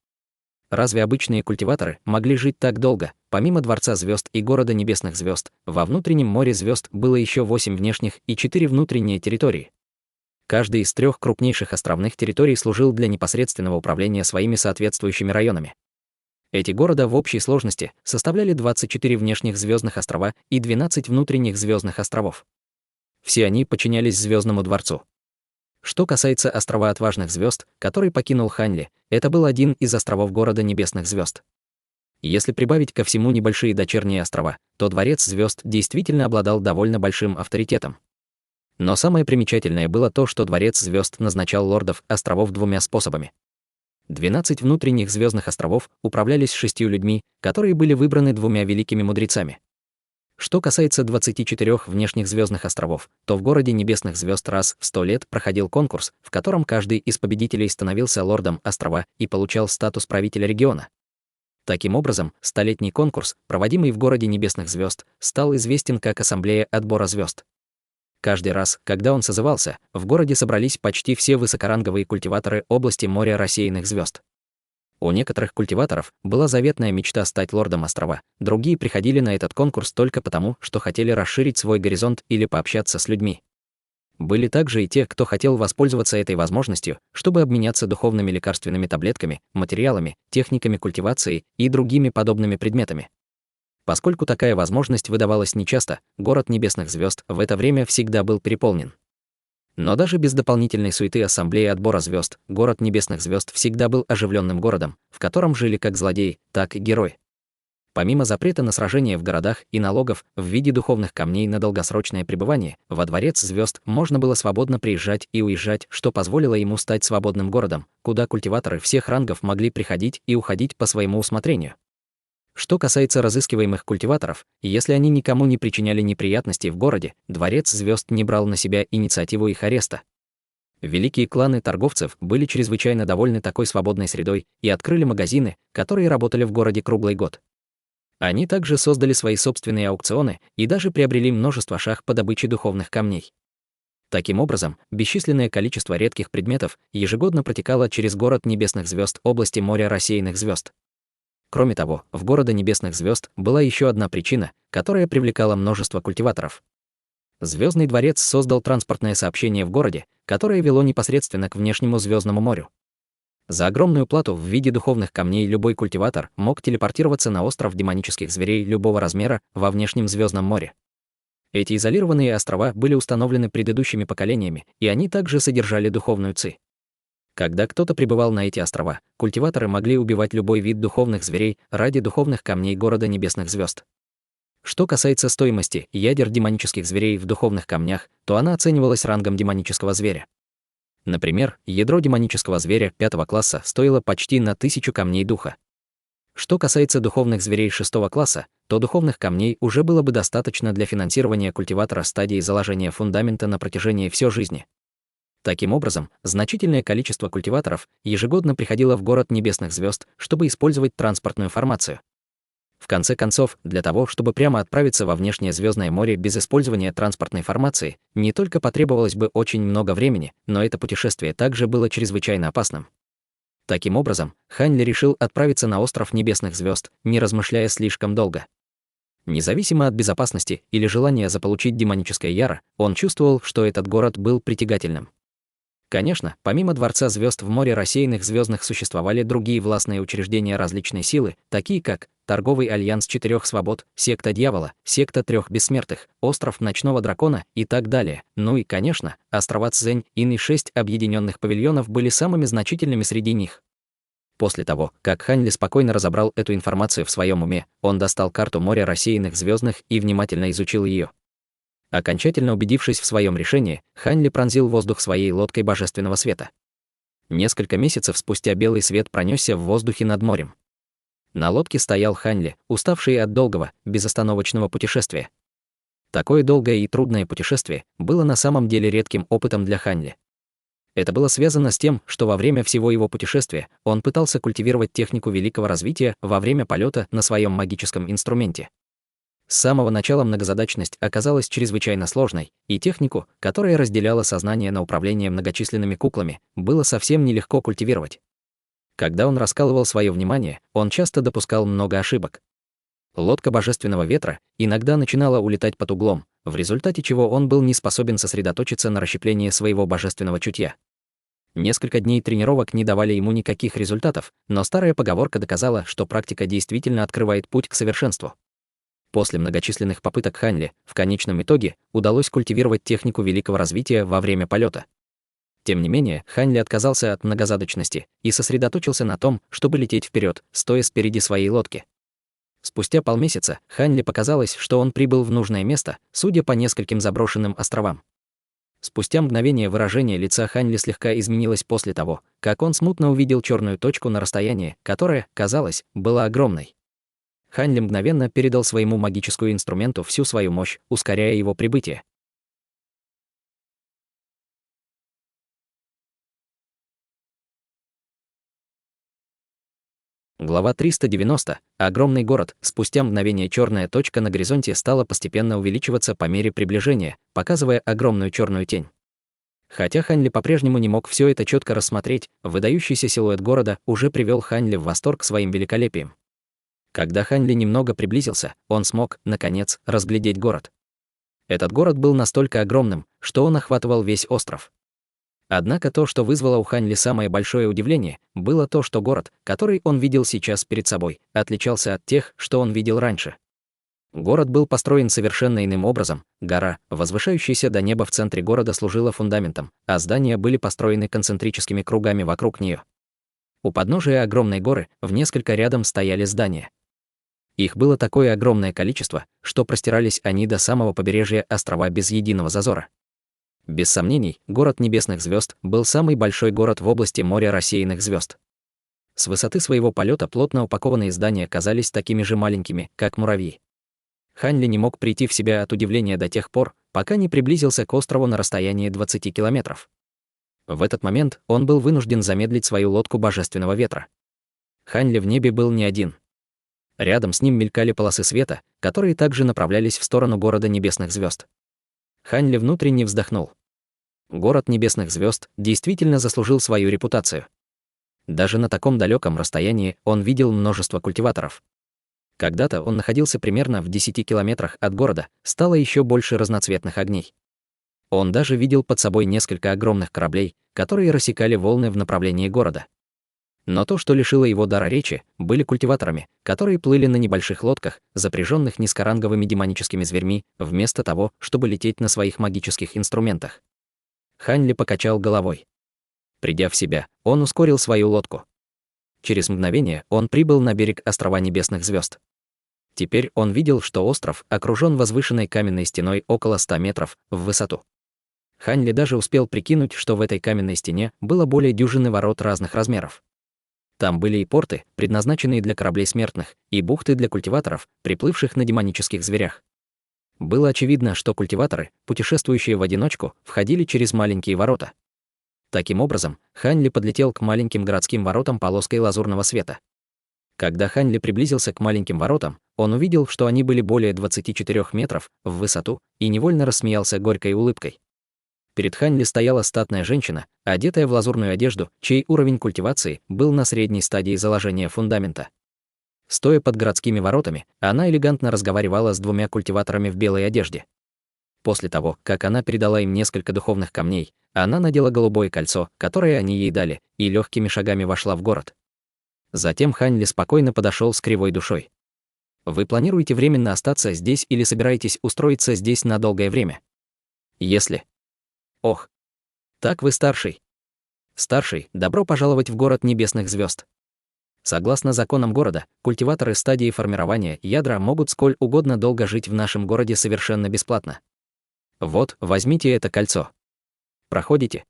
Speaker 1: Разве обычные культиваторы могли жить так долго? Помимо Дворца звезд и города небесных звезд, во внутреннем море звезд было еще 8 внешних и 4 внутренние территории. Каждый из 3 крупнейших островных территорий служил для непосредственного управления своими соответствующими районами. Эти города в общей сложности составляли 24 внешних звездных острова и 12 внутренних звездных островов. Все они подчинялись Звездному дворцу. Что касается острова Отважных звезд, который покинул Ханьли, это был один из островов города небесных звезд. Если прибавить ко всему небольшие дочерние острова, то Дворец звезд действительно обладал довольно большим авторитетом. Но самое примечательное было то, что Дворец звезд назначал лордов островов 2 способами. 12 внутренних звездных островов управлялись 6 людьми, которые были выбраны 2 великими мудрецами. Что касается 24 внешних звездных островов, то в городе небесных звезд раз в 100 лет проходил конкурс, в котором каждый из победителей становился лордом острова и получал статус правителя региона. Таким образом, 100-летний конкурс, проводимый в городе небесных звезд, стал известен как Ассамблея отбора звезд. Каждый раз, когда он созывался, в городе собрались почти все высокоранговые культиваторы области моря рассеянных звезд. У некоторых культиваторов была заветная мечта стать лордом острова, другие приходили на этот конкурс только потому, что хотели расширить свой горизонт или пообщаться с людьми. Были также и те, кто хотел воспользоваться этой возможностью, чтобы обменяться духовными лекарственными таблетками, материалами, техниками культивации и другими подобными предметами. Поскольку такая возможность выдавалась нечасто, город небесных звезд в это время всегда был переполнен. Но даже без дополнительной суеты ассамблеи отбора звезд, город небесных звезд всегда был оживленным городом, в котором жили как злодеи, так и герои. Помимо запрета на сражения в городах и налогов в виде духовных камней на долгосрочное пребывание, во Дворец звезд можно было свободно приезжать и уезжать, что позволило ему стать свободным городом, куда культиваторы всех рангов могли приходить и уходить по своему усмотрению. Что касается разыскиваемых культиваторов, если они никому не причиняли неприятностей в городе, Дворец звезд не брал на себя инициативу их ареста. Великие кланы торговцев были чрезвычайно довольны такой свободной средой и открыли магазины, которые работали в городе круглый год. Они также создали свои собственные аукционы и даже приобрели множество шах по добыче духовных камней. Таким образом, бесчисленное количество редких предметов ежегодно протекало через город небесных звезд области моря рассеянных звезд. Кроме того, в городе небесных звезд была еще одна причина, которая привлекала множество культиваторов. Звездный дворец создал транспортное сообщение в городе, которое вело непосредственно к внешнему звездному морю. За огромную плату в виде духовных камней любой культиватор мог телепортироваться на остров демонических зверей любого размера во внешнем звездном море. Эти изолированные острова были установлены предыдущими поколениями, и они также содержали духовную ци. Когда кто-то прибывал на эти острова, культиваторы могли убивать любой вид духовных зверей ради духовных камней города небесных звезд. Что касается стоимости ядер демонических зверей в духовных камнях, то она оценивалась рангом демонического зверя. Например, ядро демонического зверя 5 класса стоило почти на 1000 камней духа. Что касается духовных зверей 6 класса, то духовных камней уже было бы достаточно для финансирования культиватора стадии заложения фундамента на протяжении всей жизни. Таким образом, значительное количество культиваторов ежегодно приходило в город небесных звезд, чтобы использовать транспортную формацию. В конце концов, для того, чтобы прямо отправиться во внешнее звездное море без использования транспортной формации, не только потребовалось бы очень много времени, но это путешествие также было чрезвычайно опасным. Таким образом, Хань Ли решил отправиться на остров небесных звезд, не размышляя слишком долго. Независимо от безопасности или желания заполучить демоническое яро, он чувствовал, что этот город был притягательным. Конечно, помимо Дворца звезд в море рассеянных звездных существовали другие властные учреждения различной силы, такие как Торговый альянс 4 свобод, Секта Дьявола, Секта 3 бессмертных, Остров Ночного Дракона и так далее. Ну и, конечно, острова Цзэнь и 6 объединенных павильонов были самыми значительными среди них. После того, как Хань Ли спокойно разобрал эту информацию в своем уме, он достал карту моря рассеянных звездных и внимательно изучил ее. Окончательно убедившись в своем решении, Хань Ли пронзил воздух своей лодкой божественного света. Несколько месяцев спустя белый свет пронесся в воздухе над морем. На лодке стоял Хань Ли, уставший от долгого, безостановочного путешествия. Такое долгое и трудное путешествие было на самом деле редким опытом для Хань Ли. Это было связано с тем, что во время всего его путешествия он пытался культивировать технику великого развития во время полета на своем магическом инструменте. С самого начала многозадачность оказалась чрезвычайно сложной, и технику, которая разделяла сознание на управление многочисленными куклами, было совсем нелегко культивировать. Когда он раскалывал свое внимание, он часто допускал много ошибок. Лодка божественного ветра иногда начинала улетать под углом, в результате чего он был не способен сосредоточиться на расщеплении своего божественного чутья. Несколько дней тренировок не давали ему никаких результатов, но старая поговорка доказала, что практика действительно открывает путь к совершенству. После многочисленных попыток Хань Ли в конечном итоге удалось культивировать технику великого развития во время полета. Тем не менее, Хань Ли отказался от многозадачности и сосредоточился на том, чтобы лететь вперед, стоя спереди своей лодки. Спустя полмесяца Хань Ли показалось, что он прибыл в нужное место, судя по нескольким заброшенным островам. Спустя мгновение выражение лица Хань Ли слегка изменилось после того, как он смутно увидел черную точку на расстоянии, которая, казалось, была огромной. Хань Ли мгновенно передал своему магическому инструменту всю свою мощь, ускоряя его прибытие. Глава 390. Огромный город. Спустя мгновение черная точка на горизонте стала постепенно увеличиваться по мере приближения, показывая огромную черную тень. Хотя Хань Ли по-прежнему не мог все это четко рассмотреть, выдающийся силуэт города уже привел Хань Ли в восторг своим великолепием. Когда Хань Ли немного приблизился, он смог, наконец, разглядеть город. Этот город был настолько огромным, что он охватывал весь остров. Однако то, что вызвало у Хань Ли самое большое удивление, было то, что город, который он видел сейчас перед собой, отличался от тех, что он видел раньше. Город был построен совершенно иным образом. Гора, возвышающаяся до неба в центре города, служила фундаментом, а здания были построены концентрическими кругами вокруг нее. У подножия огромной горы в несколько рядом стояли здания. Их было такое огромное количество, что простирались они до самого побережья острова без единого зазора. Без сомнений, город небесных звезд был самый большой город в области моря рассеянных звезд. С высоты своего полета плотно упакованные здания казались такими же маленькими, как муравьи. Хань Ли не мог прийти в себя от удивления до тех пор, пока не приблизился к острову на расстоянии 20 километров. В этот момент он был вынужден замедлить свою лодку божественного ветра. Хань Ли в небе был не один. Рядом с ним мелькали полосы света, которые также направлялись в сторону города небесных звезд. Хань Ли внутренне вздохнул. Город небесных звезд действительно заслужил свою репутацию. Даже на таком далеком расстоянии он видел множество культиваторов. Когда-то он находился примерно в 10 километрах от города, стало еще больше разноцветных огней. Он даже видел под собой несколько огромных кораблей, которые рассекали волны в направлении города. Но то, что лишило его дара речи, были культиваторами, которые плыли на небольших лодках, запряженных низкоранговыми демоническими зверьми, вместо того, чтобы лететь на своих магических инструментах. Хань Ли покачал головой. Придя в себя, он ускорил свою лодку. Через мгновение он прибыл на берег острова Небесных Звезд. Теперь он видел, что остров окружен возвышенной каменной стеной около 100 метров в высоту. Хань Ли даже успел прикинуть, что в этой каменной стене было более дюжины ворот разных размеров. Там были и порты, предназначенные для кораблей смертных, и бухты для культиваторов, приплывших на демонических зверях. Было очевидно, что культиваторы, путешествующие в одиночку, входили через маленькие ворота. Таким образом, Хань Ли подлетел к маленьким городским воротам полоской лазурного света. Когда Хань Ли приблизился к маленьким воротам, он увидел, что они были более 24 метров в высоту, и невольно рассмеялся горькой улыбкой. Перед Хань Ли стояла статная женщина, одетая в лазурную одежду, чей уровень культивации был на средней стадии заложения фундамента. Стоя под городскими воротами, она элегантно разговаривала с двумя культиваторами в белой одежде. После того, как она передала им несколько духовных камней, она надела голубое кольцо, которое они ей дали, и легкими шагами вошла в город. Затем Хань Ли спокойно подошел с кривой душой. «Вы планируете временно остаться здесь или собираетесь устроиться здесь на долгое время? Если... Ох, так вы старший. Старший, добро пожаловать в город Небесных Звезд. Согласно законам города, культиваторы стадии формирования ядра могут сколь угодно долго жить в нашем городе совершенно бесплатно. Вот, возьмите это кольцо. Проходите.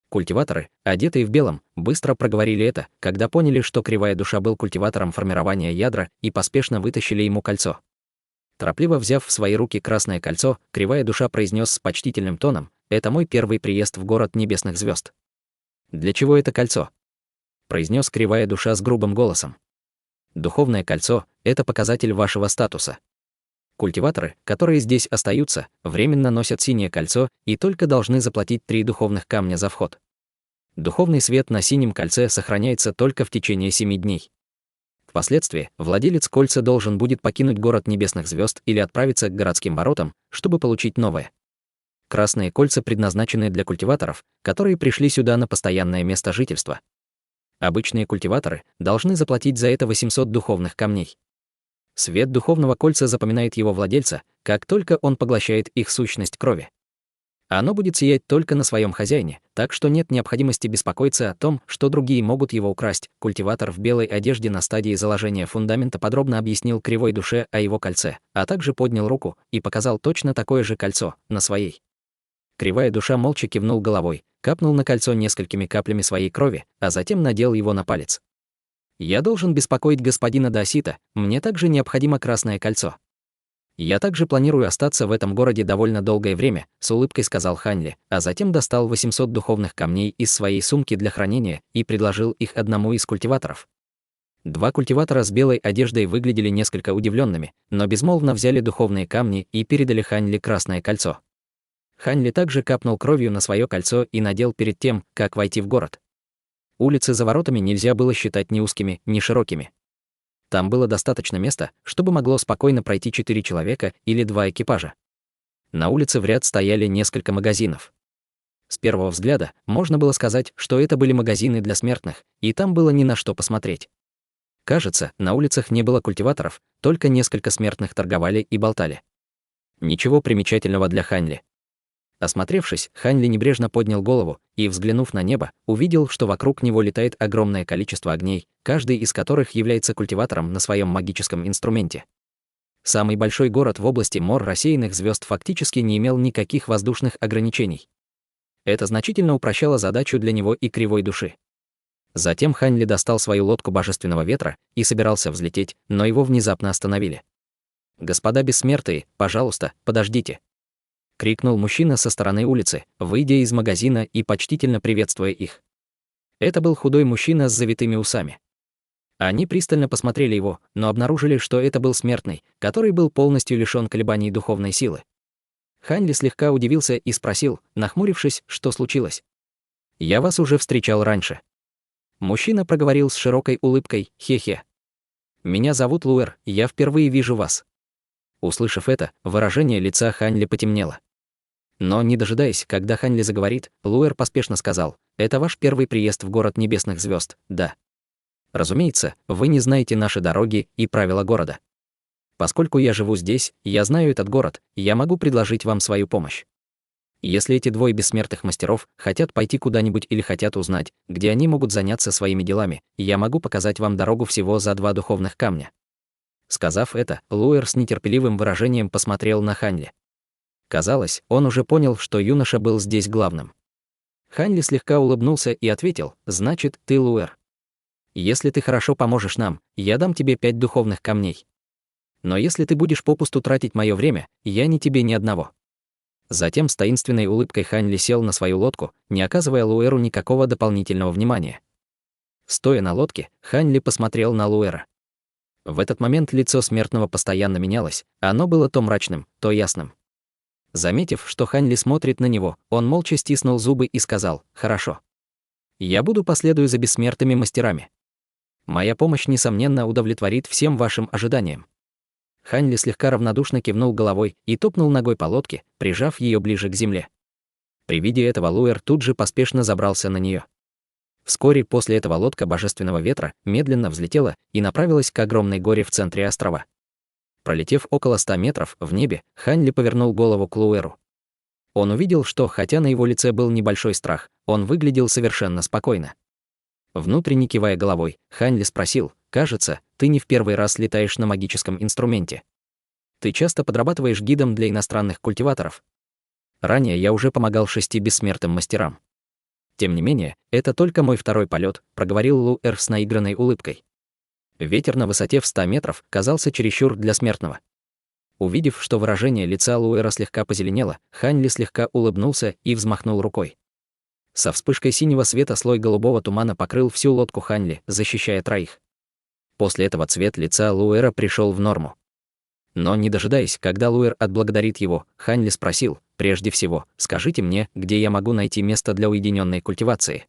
Speaker 1: Культиваторы, одетые в белом, быстро проговорили это, когда поняли, что Кривая Душа был культиватором формирования ядра, и поспешно вытащили ему кольцо. Торопливо взяв в свои руки красное кольцо, Кривая Душа произнес с почтительным тоном: «Это мой первый приезд в город Небесных Звезд». «Для чего это кольцо?» произнес Кривая Душа с грубым голосом. «Духовное кольцо — это показатель вашего статуса. Культиваторы, которые здесь остаются, временно носят синее кольцо и только должны заплатить 3 духовных камня за вход. Духовный свет на синем кольце сохраняется только в течение 7 дней. Впоследствии владелец кольца должен будет покинуть город Небесных Звезд или отправиться к городским воротам, чтобы получить новое. Красные кольца предназначены для культиваторов, которые пришли сюда на постоянное место жительства. Обычные культиваторы должны заплатить за это 800 духовных камней. Свет духовного кольца запоминает его владельца, как только он поглощает их сущность крови. Оно будет сиять только на своем хозяине, так что нет необходимости беспокоиться о том, что другие могут его украсть. Культиватор в белой одежде на стадии заложения фундамента подробно объяснил Кривой Душе о его кольце, а также поднял руку и показал точно такое же кольцо на своей. Кривая Душа молча кивнул головой, капнул на кольцо несколькими каплями своей крови, а затем надел его на палец. «Я должен беспокоить господина Даосита, мне также необходимо красное кольцо. Я также планирую остаться в этом городе довольно долгое время», — с улыбкой сказал Хань Ли, а затем достал 800 духовных камней из своей сумки для хранения и предложил их одному из культиваторов. 2 культиватора с белой одеждой выглядели несколько удивленными, но безмолвно взяли духовные камни и передали Хань Ли красное кольцо. Хань Ли также капнул кровью на свое кольцо и надел перед тем, как войти в город. Улицы за воротами нельзя было считать ни узкими, ни широкими. Там было достаточно места, чтобы могло спокойно пройти 4 человека или 2 экипажа. На улице в ряд стояли несколько магазинов. С первого взгляда можно было сказать, что это были магазины для смертных, и там было ни на что посмотреть. Кажется, на улицах не было культиваторов, только несколько смертных торговали и болтали. Ничего примечательного для Хань Ли. Осмотревшись, Хань Ли небрежно поднял голову и, взглянув на небо, увидел, что вокруг него летает огромное количество огней, каждый из которых является культиватором на своем магическом инструменте. Самый большой город в области мор рассеянных звезд фактически не имел никаких воздушных ограничений. Это значительно упрощало задачу для него и Кривой Души. Затем Хань Ли достал свою лодку Божественного Ветра и собирался взлететь, но его внезапно остановили. «Господа бессмертные, пожалуйста, подождите!» — крикнул мужчина со стороны улицы, выйдя из магазина и почтительно приветствуя их. Это был худой мужчина с завитыми усами. Они пристально посмотрели его, но обнаружили, что это был смертный, который был полностью лишён колебаний духовной силы. Хань Ли слегка удивился и спросил, нахмурившись, что случилось. «Я вас уже встречал раньше». Мужчина проговорил с широкой улыбкой: «Хе-хе. Меня зовут Луэр, я впервые вижу вас». Услышав это, выражение лица Хань Ли потемнело. Но, не дожидаясь, когда Хань Ли заговорит, Луэр поспешно сказал: «Это ваш первый приезд в город Небесных Звезд, да?» Разумеется, вы не знаете наши дороги и правила города. Поскольку я живу здесь, я знаю этот город, я могу предложить вам свою помощь. Если эти двое бессмертных мастеров хотят пойти куда-нибудь или хотят узнать, где они могут заняться своими делами, я могу показать вам дорогу всего за 2 духовных камня». Сказав это, Луэр с нетерпеливым выражением посмотрел на Ханли. Казалось, он уже понял, что юноша был здесь главным. Ханли слегка улыбнулся и ответил: «Значит, ты Луэр. Если ты хорошо поможешь нам, я дам тебе 5 духовных камней. Но если ты будешь попусту тратить мое время, я не тебе ни одного». Затем с таинственной улыбкой Ханли сел на свою лодку, не оказывая Луэру никакого дополнительного внимания. Стоя на лодке, Ханли посмотрел на Луэра. В этот момент лицо смертного постоянно менялось, оно было то мрачным, то ясным. Заметив, что Ханли смотрит на него, он молча стиснул зубы и сказал: «Хорошо. Я последую за бессмертными мастерами. Моя помощь, несомненно, удовлетворит всем вашим ожиданиям». Ханли слегка равнодушно кивнул головой и топнул ногой по лодке, прижав ее ближе к земле. При виде этого Луэр тут же поспешно забрался на нее. Вскоре после этого лодка Божественного Ветра медленно взлетела и направилась к огромной горе в центре острова. Пролетев около 100 метров в небе, Ханли повернул голову к Луэру. Он увидел, что, хотя на его лице был небольшой страх, он выглядел совершенно спокойно. Внутренне кивая головой, Ханли спросил: «Кажется, ты не в первый раз летаешь на магическом инструменте. Ты часто подрабатываешь гидом для иностранных культиваторов. Ранее я уже помогал 6 бессмертным мастерам. Тем не менее, это только мой второй полет», — проговорил Луэр с наигранной улыбкой. Ветер на высоте в 100 метров казался чересчур для смертного. Увидев, что выражение лица Луэра слегка позеленело, Ханли слегка улыбнулся и взмахнул рукой. Со вспышкой синего света слой голубого тумана покрыл всю лодку Ханли, защищая троих. После этого цвет лица Луэра пришел в норму. Но не дожидаясь, когда Луэр отблагодарит его, Ханли спросил: «Прежде всего, скажите мне, где я могу найти место для уединенной культивации?»